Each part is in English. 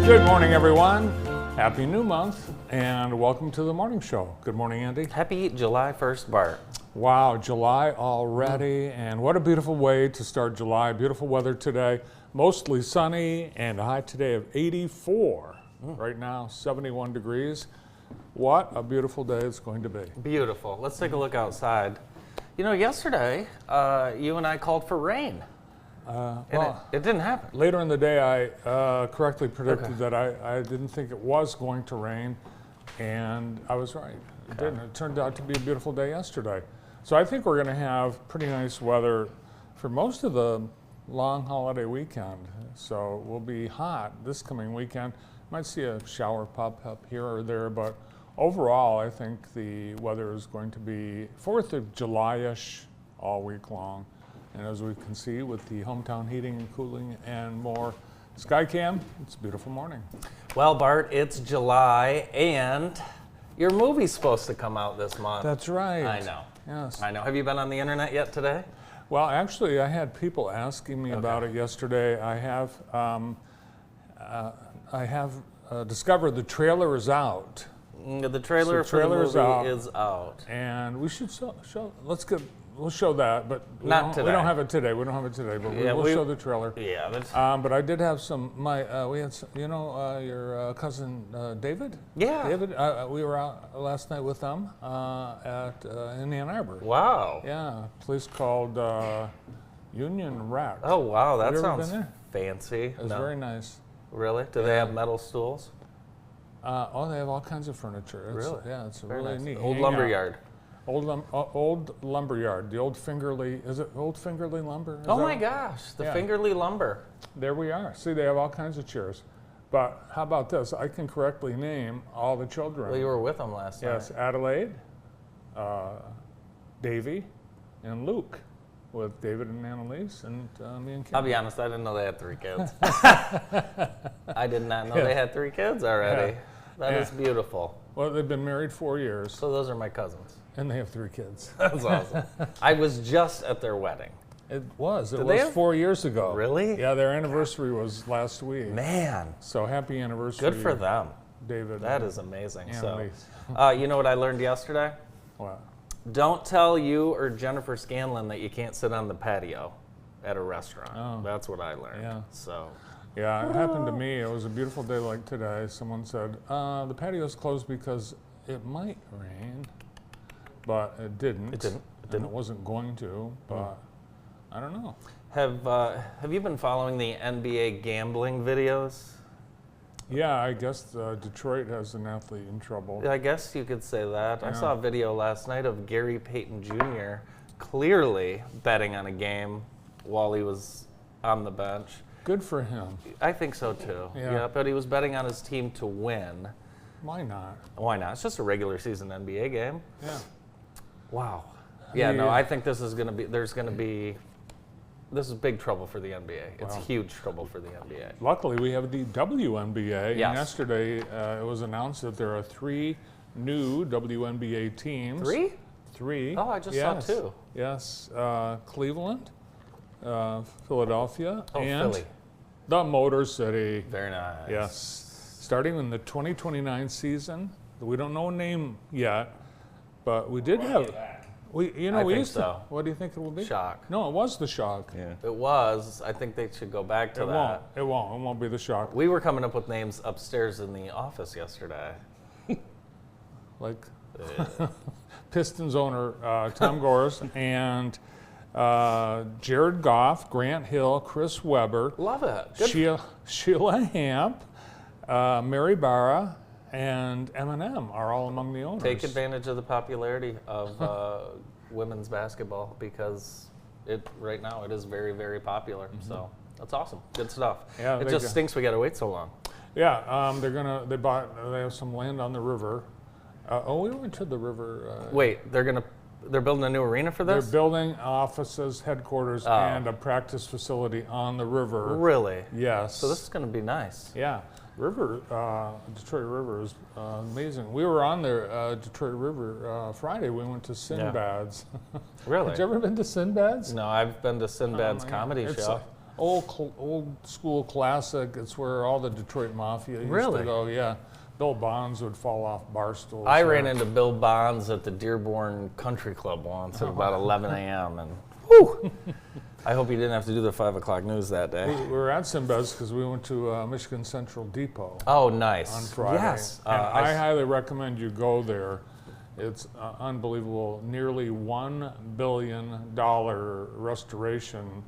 Good morning, everyone. Happy new month, and welcome to the morning show. Good morning, Andy. Happy July 1st, Bart. Wow, July already, and what a beautiful way to start July. Beautiful weather today, mostly sunny, and a high today of 84. Right now, 71 degrees. What a beautiful day it's going to be. Beautiful. Let's take a look outside. You know, yesterday, you and I called for rain. It didn't happen. Later in the day, I correctly predicted that I didn't think it was going to rain, and I was right. It didn't. It turned out to be a beautiful day yesterday. So I think we're going to have pretty nice weather for most of the long holiday weekend. So we'll be hot this coming weekend. Might see a shower pop up here or there, but overall, I think the weather is going to be 4th of July-ish all week long. And as we can see with the hometown heating and cooling and more Skycam, it's a beautiful morning. Well, Bart, it's July, and your movie's supposed to come out this month. That's right. I know. Yes. I know. Have you been on the internet yet today? Well, actually, I had people asking me about it yesterday. I have discovered the trailer is out. The trailer So for the movie out. is out. And we should show. We'll show that, but we Not don't, today. we don't have it today. We don't have it today, but Yeah, we'll show the trailer. Yeah, that's... But I did have some. We had some, your cousin David. Yeah. David. We were out last night with them in Ann Arbor. Wow. Yeah, a place called Union Rack. Oh, wow, that Have you ever sounds been there? fancy. It was very nice. Really? Do they have metal stools? They have all kinds of furniture. Really? Yeah, it's Very really nice. neat. Old hangout. lumberyard. Old lumberyard. The old Fingerly. Is it Old Fingerly Lumber? Is Oh that my what- gosh, the Yeah. Fingerly lumber. There we are. See, they have all kinds of chairs. But how about this? I can correctly name all the children. Well, you were with them last night. Yes, Adelaide, Davy, and Luke, with David and Annalise, and me and Kim. I'll be honest, I didn't know they had 3 kids. I did not know they had 3 kids already. Yeah. That Yeah. is beautiful. Well, they've been married 4 years, So those are my cousins. and they have 3 kids. That's awesome. I was just at their wedding. It was. It Did they was have- 4 years ago. Really? Yeah, their anniversary was last week. Man, So happy anniversary. good for them. David. That and is amazing. Annalise. So, you know what I learned yesterday? Wow. Don't tell you or Jennifer Scanlon that you can't sit on the patio at a restaurant. Oh. That's what I learned. Yeah. So, Yeah, it happened to me. It was a beautiful day like today. Someone said, the patio's closed because it might rain, but it didn't. It didn't. And it wasn't going to, but I don't know. have you been following the NBA gambling videos? Yeah, I guess Detroit has an athlete in trouble. I guess you could say that. I Yeah. saw a video last night of Gary Payton Jr. clearly betting on a game while he was on the bench. Good for him. I think so too. Yeah. But he was betting on his team to win. Why not? Why not? It's just a regular season NBA game. Yeah. Wow. Yeah, no, Yeah. I think this is going to be, this is big trouble for the NBA. It's Wow. huge trouble for the NBA. Luckily, we have the WNBA. And Yes. yesterday, it was announced that there are 3 new WNBA teams. 3? 3. Oh, I just saw 2. Yes, Cleveland, Philadelphia, Oh, and Philly. the Motor City. Very nice. Yes, starting in the 2029 season. We don't know a name yet, but we did have. We I think used to. so. What do you think it will be? Shock. No, it was the Shock. Yeah. It was. I think they should go back to It that. won't. It won't. It won't be the Shock. We were coming up with names upstairs in the office yesterday. Like Pistons owner Tom Gores and Jared Goff, Grant Hill, Chris Webber, Love it. Good. Sheila Hamp, Mary Barra, and Eminem are all among the owners. Take advantage of the popularity of women's basketball because right now it is very, very popular. So that's awesome. Good stuff. Yeah, it they just go- stinks we got to wait so long. Yeah, they have some land on the river. We went to the river. Wait, they're building a new arena for They're this? building offices, headquarters, and a practice facility on the river. Really? Yes. So this is going to be nice. Yeah, Detroit River is amazing. We were on there, Detroit River, Friday. We went to Sinbad's. Really? Have you ever been to Sinbad's? No, I've been to Sinbad's Oh, my comedy God. show. old school classic. It's where all the Detroit Mafia used Really? to go. Yeah, Bill Bonds would fall off bar stools. I there. ran into Bill Bonds at the Dearborn Country Club once at about 11 a.m. and whew, I hope you didn't have to do the 5 o'clock news that day. We were at Sinbad's because we went to Michigan Central Depot Oh, nice. on Friday. Yes. And I highly recommend you go there. It's unbelievable. Nearly $1 billion restoration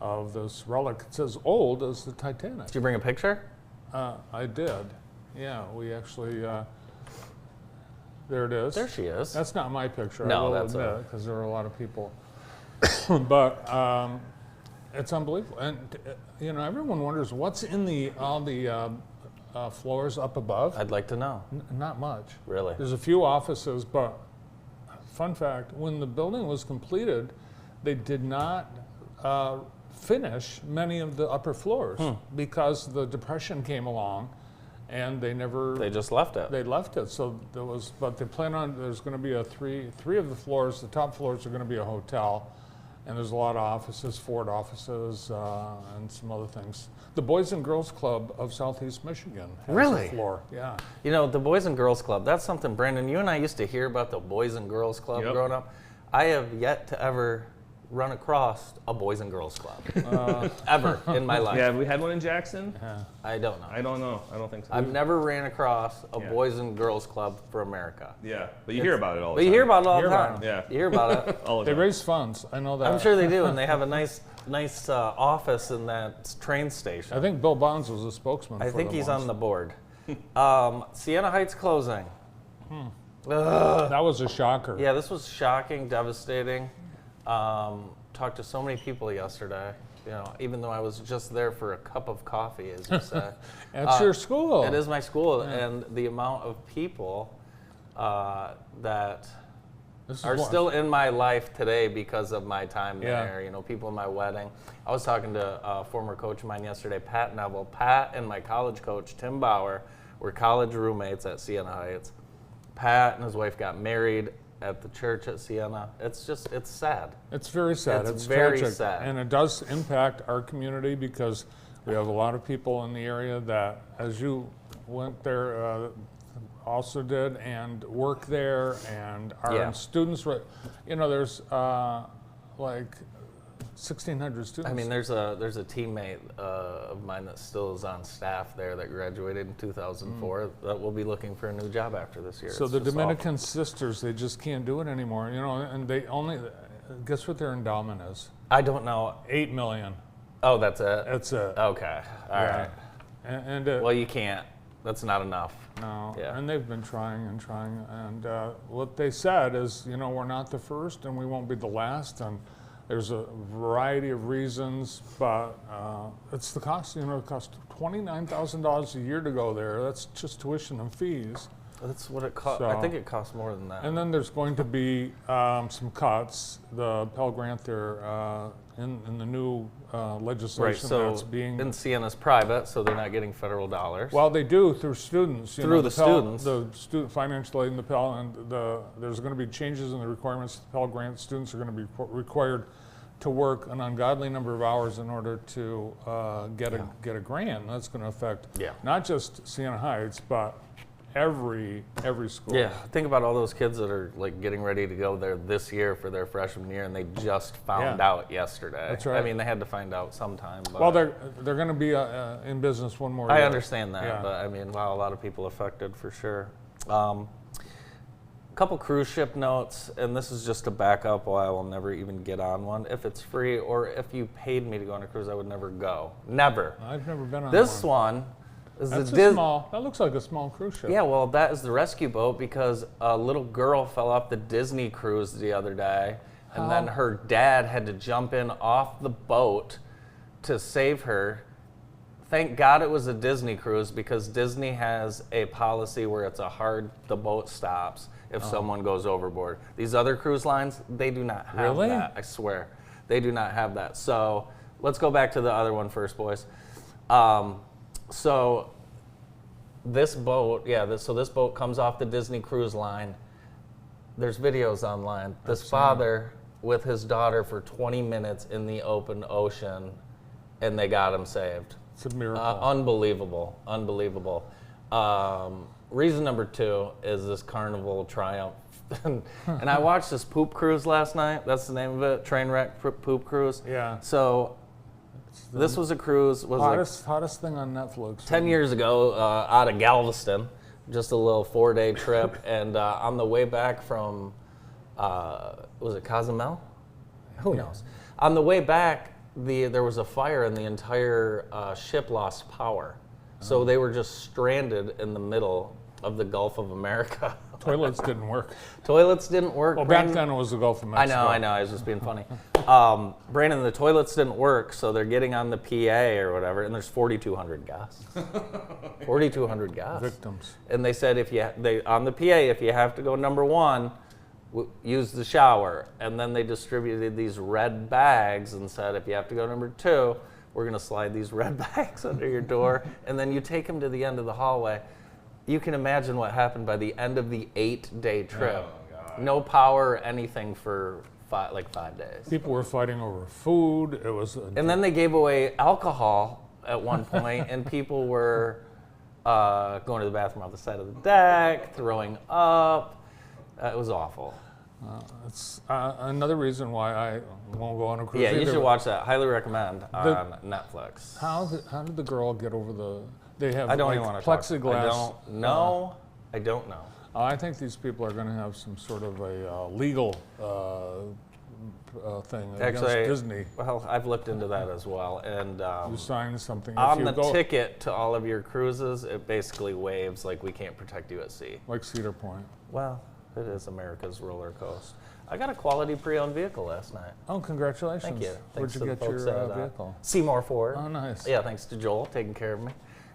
of this relic. It's as old as the Titanic. Did you bring a picture? I did. Yeah, we actually. There it is. There she is. That's not my picture. No, I will that's admit, because there are a lot of people. But it's unbelievable, and everyone wonders what's in all the floors up above. I'd like to know. Not much. Really? There's a few offices, but fun fact: when the building was completed, they did not finish many of the upper floors because the Depression came along, and they never. They just left it. They left it, so there was, but they plan on, there's gonna be three of the floors, the top floors are gonna be a hotel, and there's a lot of offices, Ford offices, and some other things. The Boys and Girls Club of Southeast Michigan has Really? a floor, yeah. You know, the Boys and Girls Club, that's something, Brandon, you and I used to hear about the Boys and Girls Club Yep. growing up. I have yet to ever run across a Boys and Girls Club. Ever in my life. Yeah, have we had one in Jackson? I don't know. I don't know. I don't think so. I've never ran across a Yeah. Boys and Girls Club for America. Yeah, but you hear about it all the But time. you hear about it all the Hear about time. it. Yeah. You hear about it. all the They time. raise funds, I know that. I'm sure they do, and they have a nice office in that train station. I think Bill Bonds was a spokesman I for think them he's once. on the board. Siena Heights closing. That was a shocker. Yeah, this was shocking, devastating. Talked to so many people yesterday. Even though I was just there for a cup of coffee, as you say. It's your school. It is my school, and the amount of people that This is are what- still in my life today because of my time Yeah. there. People in my wedding. I was talking to a former coach of mine yesterday, Pat Neville. Pat and my college coach, Tim Bauer, were college roommates at Siena Heights. Pat and his wife got married at the church at Siena. It's sad. It's very sad. It's It's very tragic. sad. And it does impact our community because we have a lot of people in the area that, as you went there, also did and work there and are Yeah. students. There's like 1,600 students. I mean, there's a teammate of mine that still is on staff there that graduated in 2004 that will be looking for a new job after this year. So It's the just Dominican sisters, they just can't do it anymore. And they only, guess what their endowment is? awful. I don't know. $8 million. Oh, that's it. That's it. Okay. All right. And Well, you can't. That's not enough. no, Yeah. and they've been trying, and what they said is, we're not the first, and we won't be the last, and there's a variety of reasons, but it's the cost. It costs $29,000 a year to go there. That's just tuition and fees, That's what it costs. I So- think it costs more than that. and then there's going to be some cuts. The Pell Grant there in the new Right. legislation So that's being. in Siena's private, so they're not getting federal dollars. Well, they do through students. Through the students. The student financial aid and the Pell, and there's going to be changes in the requirements. The Pell Grant students are going to be required to work an ungodly number of hours in order to get a grant. And that's going to affect Yeah. not just Siena Heights, but every school. Yeah, think about all those kids that are like getting ready to go there this year for their freshman year, and they just found Yeah. out yesterday. That's right. I mean, they had to find out sometime. But Well, they're going to be in business one more I year. understand that, Yeah. but I mean, wow, a lot of people affected for sure. Couple cruise ship notes, and this is just to back up why I will never even get on one. If it's free or if you paid me to go on a cruise, I would never go. Never. I've never been on This one. one is That's the small. That looks like a small cruise ship. Yeah, well, that is the rescue boat because a little girl fell off the Disney cruise the other day, and then her dad had to jump in off the boat to save her. Thank God it was a Disney cruise because Disney has a policy where the boat stops if someone goes overboard. These other cruise lines, they do not have Really? that, I swear. They do not have that. So let's go back to the other one first, boys. So this boat, this boat comes off the Disney cruise line. There's videos online. This father with his daughter for 20 minutes in the open ocean, and they got him saved. It's a miracle. Unbelievable. Reason number 2 is this Carnival Triumph. And I watched this poop cruise last night. That's the name of it, Trainwreck Poop Cruise. Yeah. So this was a cruise. Was hottest thing on Netflix. 10 years ago out of Galveston, just a little 4-day trip. And on the way back from, was it Cozumel? Who knows? On the way back, there was a fire and the entire ship lost power. So they were just stranded in the middle of the Gulf of America. Toilets didn't work. Toilets didn't work. Well, back then it was the Gulf of Mexico. I know. I was just being funny. Brandon, the toilets didn't work, so they're getting on the PA or whatever, and there's 4,200 guests. 4,200 guests. Victims. And they said on the PA, if you have to go number 1, use the shower. And then they distributed these red bags and said, if you have to go number 2, we're going to slide these red bags under your door, and then you take them to the end of the hallway. You can imagine what happened by the end of the 8-day trip. Oh, God. No power or anything for 5 days. People were fighting over food. It was. And then they gave away alcohol at one point, and people were going to the bathroom off the side of the deck, throwing up. It was awful. It's another reason why I won't go on a cruise. Yeah, you either. should watch that. Highly recommend on Netflix. How did the girl get over the? They have I don't like even want to plexiglass. I don't know. I think these people are going to have some sort of a legal thing against Disney. Well, I've looked into that as well, and You sign something. on if the you go, ticket to all of your cruises, it basically waives like we can't protect you at sea. like Cedar Point. Well, it is America's roller coaster. I got a quality pre-owned vehicle last night. Oh, congratulations! Thank you. Where'd Thanks you to the get your folks at, vehicle? Seymour Ford. Oh, nice. Yeah, thanks to Joel taking care of me.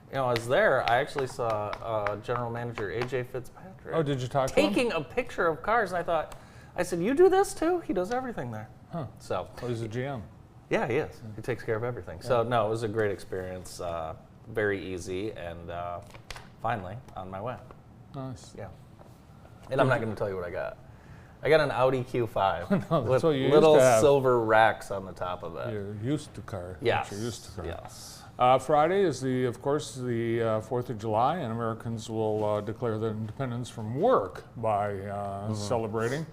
You know, I was there. I actually saw General Manager AJ Fitzpatrick. Oh, did you talk to him? taking a picture of cars, and I said, you do this too? He does everything there. Huh. So, Oh, he's a GM. yeah, he is. He takes care of everything. So, no, it was a great experience. Very easy, and finally on my way. Nice. Yeah. And I'm not going to tell you what I got. I got an Audi Q5 No, that's with what you used little to have. silver racks on the top of it. You're used to car. Yes. You're used to car. Yes. Friday is of course, the 4th of July, and Americans will declare their independence from work by celebrating.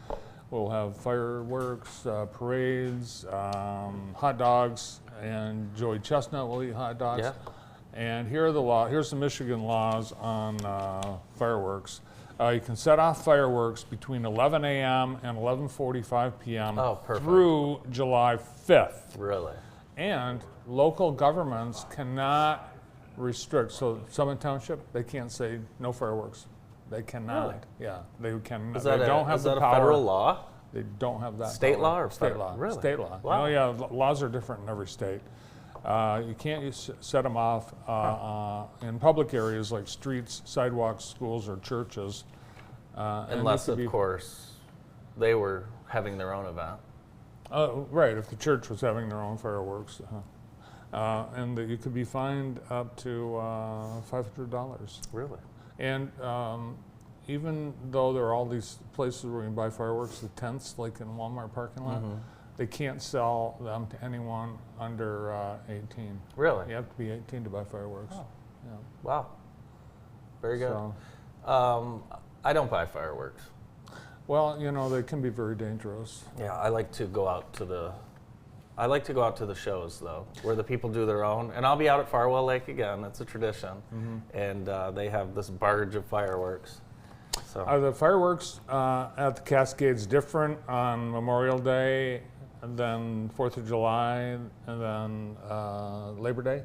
We'll have fireworks, parades, hot dogs, and Joey Chestnut will eat hot dogs. Yeah. And here are here's the Michigan laws on fireworks. You can set off fireworks between 11 a.m. and 11:45 p.m. Oh, perfect. through July 5th. Really? And local governments cannot restrict. So Summit Township, they can't say no fireworks. They cannot. Really? Yeah, they can. Is They that, don't have is the that power. a federal law? They don't have that. State power. law or state federal? law? Really? State law. Wow. Oh yeah, laws are different in every state. You can't set them off in public areas like streets, sidewalks, schools, or churches. And they Unless, could of be- course, they were having their own event. Right, if the church was having their own fireworks. And that you could be fined up to $500. Really? And even though there are all these places where you can buy fireworks, the tents, like in Walmart parking lot, they can't sell them to anyone under 18. Really? You have to be 18 to buy fireworks. Oh. Yeah. Wow. Very good. So, I don't buy fireworks. well, you know, they can be very dangerous. Yeah, I like to go out to the shows though, where the people do their own. And I'll be out at Farwell Lake again. It's a tradition. And they have this barge of fireworks. So Are the fireworks at the Cascades different on Memorial Day and then 4th of July and then Labor Day?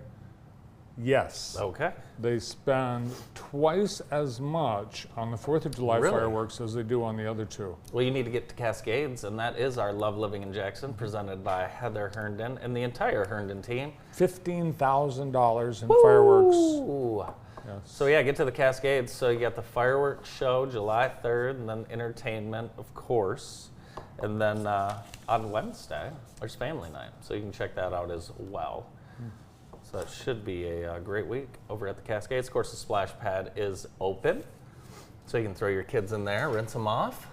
Yes. okay. They spend twice as much on the 4th of July Really? fireworks as they do on the other two. Well, you need to get to Cascades, and that is our Love Living in Jackson, presented by Heather Herndon and the entire Herndon team. $15,000 in fireworks. Ooh. Yes. So yeah, get to the Cascades. So you got the fireworks show July 3rd, and then entertainment, of course. And then on Wednesday, there's family night. So you can check that out as well. So that should be a great week over at the Cascades. Of course, the splash pad is open. So you can throw your kids in there, rinse them off.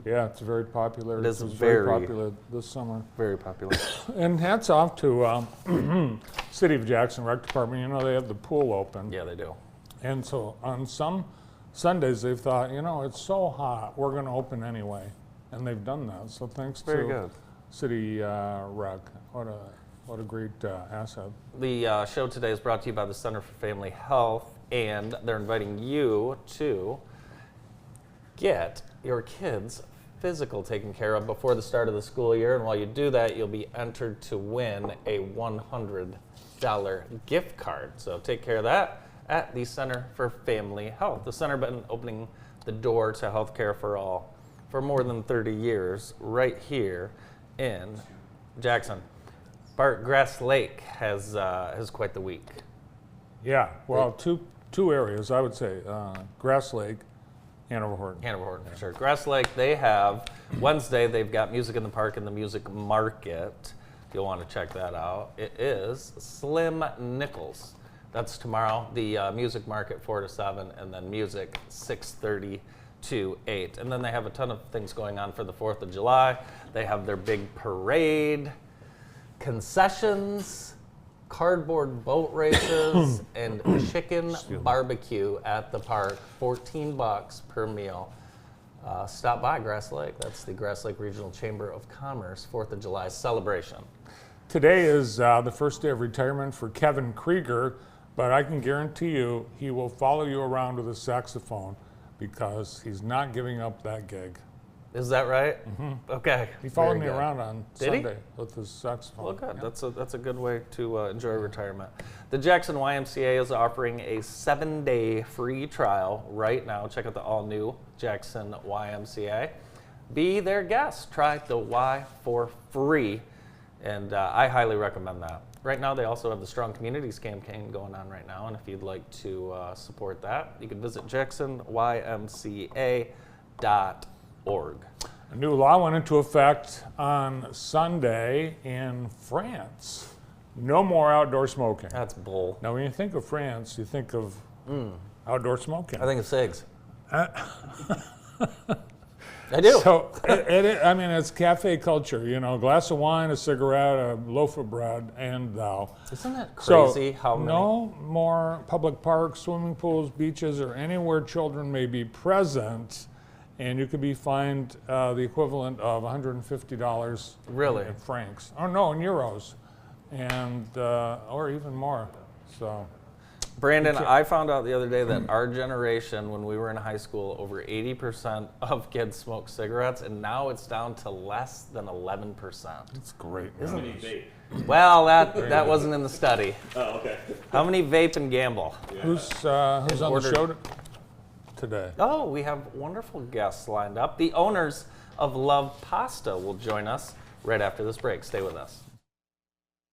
Yeah, it's very popular. It is was very- popular this summer. Very popular. And hats off to City of Jackson Rec Department. You know, they have the pool open. Yeah, they do. And so on some Sundays, they've thought, you know, it's so hot, we're going to open anyway. And they've done that. So thanks Very to good. City Rec. What a great asset. The show today is brought to you by the Center for Family Health, and they're inviting you to get your kids' physical taken care of before the start of the school year. And while you do that, you'll be entered to win a $100 gift card. So take care of that at the Center for Family Health. The center been opening the door to healthcare for all for more than 30 years right here in Jackson. Bart, Grass Lake has quite the week. Yeah, well, two areas, I would say. Grass Lake, Hanover Horton. Hanover Horton, for sure. Grass Lake, they have, Wednesday, they've got Music in the Park and the Music Market. If you'll want to check that out. It is Slim Nichols. That's tomorrow. The Music Market, 4 to 7, and then Music, 6:30 to 8. And then they have a ton of things going on for the 4th of July. They have their big parade, concessions, cardboard boat races, and chicken barbecue at the park. $14 per meal. Stop by Grass Lake. That's the Grass Lake Regional Chamber of Commerce 4th of July celebration. Today is the first day of retirement for Kevin Krieger, but I can guarantee you he will follow you around with a saxophone because he's not giving up that gig. Is that right? Okay. He followed Very me good. around on Did he? Sunday with his saxophone. Well, good. Yeah. That's a good way to enjoy retirement. The Jackson YMCA is offering a 7-day free trial right now. Check out the all-new Jackson YMCA. Be their guest. Try the Y for free, and I highly recommend that. Right now, they also have the Strong Communities campaign going on right now, and if you'd like to support that, you can visit jacksonymca.org. A new law went into effect on Sunday in France. No more outdoor smoking. That's bull. Now, when you think of France, you think of outdoor smoking. I think it's cigs. I do. So, I mean, it's cafe culture, you know, a glass of wine, a cigarette, a loaf of bread, and thou. Isn't that So, crazy how many? no more public parks, swimming pools, beaches, or anywhere children may be present, and you could be fined the equivalent of $150 Really? in francs. Oh, no, in euros, and or even more. So, Brandon, I found out the other day that our generation, when we were in high school, over 80% of kids smoked cigarettes, and now it's down to less than 11%. it's great. How many vape? Well, that wasn't in the study. Oh, okay. How many vape and gamble? Who's on the ordered. show today? Oh, we have wonderful guests lined up. The owners of Love Pasta will join us right after this break. Stay with us.